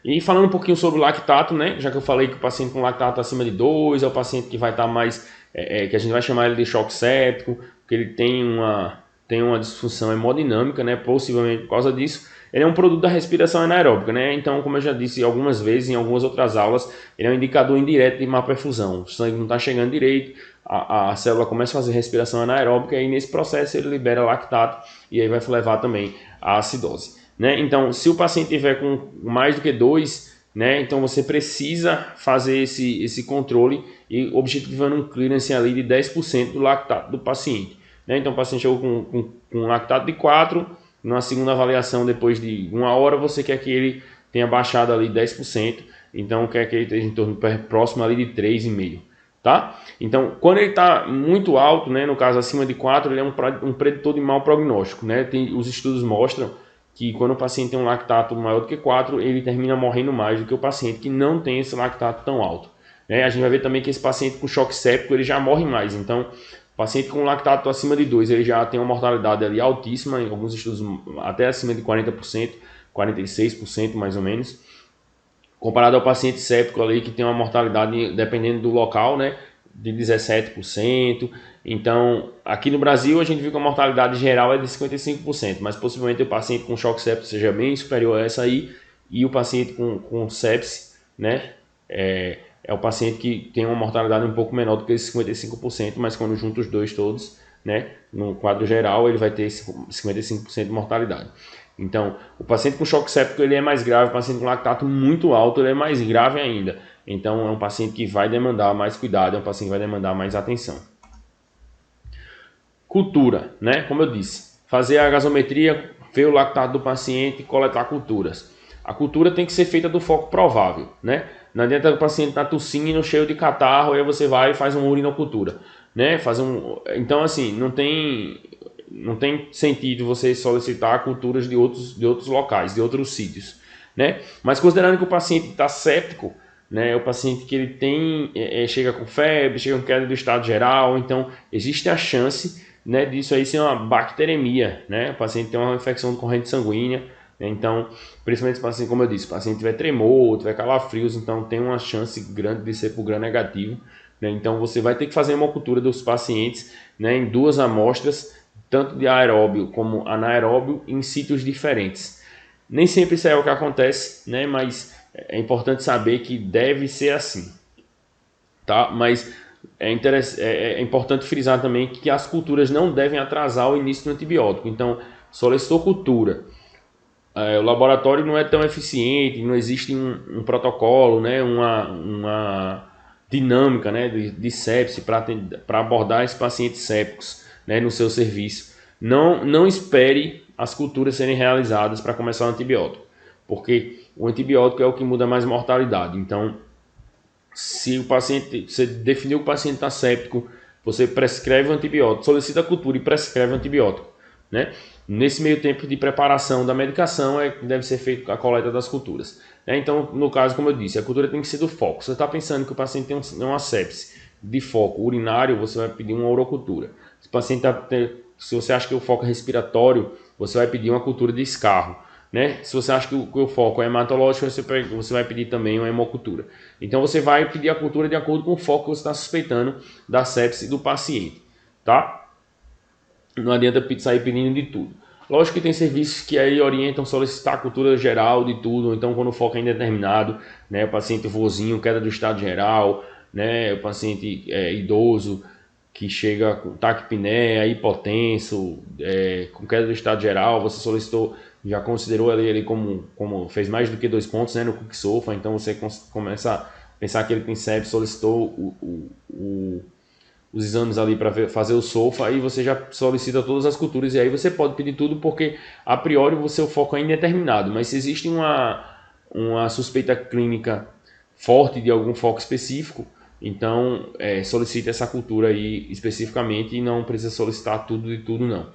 E falando um pouquinho sobre o lactato, né? Já que eu falei que o paciente com lactato acima de 2 é o paciente que vai estar mais, que a gente vai chamar ele de choque séptico, porque ele tem uma disfunção hemodinâmica, né? Possivelmente por causa disso. Ele é um produto da respiração anaeróbica, né? Então, como eu já disse algumas vezes em algumas outras aulas, ele é um indicador indireto de má perfusão. O sangue não está chegando direito, a célula começa a fazer respiração anaeróbica e nesse processo ele libera lactato e aí vai levar também à acidose. Né? Então, se o paciente tiver com mais do que 2, né, então você precisa fazer esse controle e objetivando um clearance ali de 10% do lactato do paciente. Né? Então, o paciente chegou com lactato de 4, na segunda avaliação, depois de 1 hora, você quer que ele tenha baixado ali 10%, então quer que ele esteja em torno próximo ali de 3,5%. Tá? Então, quando ele está muito alto, né, no caso acima de 4, ele é um preditor de mau prognóstico. Né? Os estudos mostram que quando o paciente tem um lactato maior do que 4, ele termina morrendo mais do que o paciente que não tem esse lactato tão alto. Né? A gente vai ver também que esse paciente com choque séptico ele já morre mais. Então, o paciente com lactato acima de 2, ele já tem uma mortalidade ali altíssima, em alguns estudos até acima de 40%, 46% mais ou menos. Comparado ao paciente séptico ali, que tem uma mortalidade, dependendo do local, né, de 17%. Então, aqui no Brasil, a gente viu que a mortalidade geral é de 55%, mas possivelmente o paciente com choque séptico seja bem superior a essa aí, e o paciente com sepse, né, é o paciente que tem uma mortalidade um pouco menor do que esses 55%, mas quando junta os dois todos, né, no quadro geral, ele vai ter 55% de mortalidade. Então, o paciente com choque séptico ele é mais grave, o paciente com lactato muito alto ele é mais grave ainda. Então, é um paciente que vai demandar mais cuidado, é um paciente que vai demandar mais atenção. Cultura, né? Como eu disse, fazer a gasometria, ver o lactato do paciente e coletar culturas. A cultura tem que ser feita do foco provável, né? Não adianta o paciente estar tossindo, cheio de catarro, aí você vai e faz uma urinocultura, né? Então, assim, não tem sentido você solicitar culturas de outros locais, de outros sítios, né? Mas considerando que o paciente está séptico, né, o paciente que ele tem chega com febre, chega com queda do estado geral, então existe a chance, né, disso aí ser uma bacteremia, né? O paciente tem uma infecção de corrente sanguínea, né? Então, principalmente se o paciente, como eu disse, se o paciente tiver tremor, tiver calafrios, então tem uma chance grande de ser por gram negativo, né? Então você vai ter que fazer uma cultura dos pacientes, né, em 2 amostras, tanto de aeróbio como anaeróbio, em sítios diferentes. Nem sempre isso é o que acontece, né? Mas é importante saber que deve ser assim, tá? Mas é importante frisar também que as culturas não devem atrasar o início do antibiótico. Então, solicitou cultura, o laboratório não é tão eficiente, não existe um protocolo, né? Uma dinâmica, né? de sepse para abordar esses pacientes sépticos, né? No seu serviço. Não espere as culturas serem realizadas para começar o antibiótico, porque o antibiótico é o que muda mais mortalidade. Então, se você definiu que o paciente está séptico, você prescreve o antibiótico, solicita a cultura e prescreve o antibiótico, né? Nesse meio tempo de preparação da medicação é que deve ser feita a coleta das culturas, né? Então, no caso, como eu disse, a cultura tem que ser do foco. Você está pensando que o paciente tem uma sepse de foco urinário, você vai pedir uma urocultura. Se você acha que o foco é respiratório, você vai pedir uma cultura de escarro, né? Se você acha que o foco é hematológico, você vai pedir também uma hemocultura. Então você vai pedir a cultura de acordo com o foco que você está suspeitando da sepse do paciente, tá? Não adianta sair pedindo de tudo. Lógico que tem serviços que aí orientam solicitar a cultura geral de tudo, então quando o foco é indeterminado, né, o paciente vozinho, queda do estado geral, né, o paciente idoso que chega com taquipneia, hipotenso, com queda do estado geral, você solicitou, já considerou ele como fez mais do que 2 pontos, né, no Cook-SOFA, então você começa a pensar que ele tem sepse, solicitou os exames ali para fazer o SOFA, aí você já solicita todas as culturas e aí você pode pedir tudo porque a priori o seu foco é indeterminado, mas se existe uma suspeita clínica forte de algum foco específico, então solicite essa cultura aí especificamente e não precisa solicitar tudo de tudo não.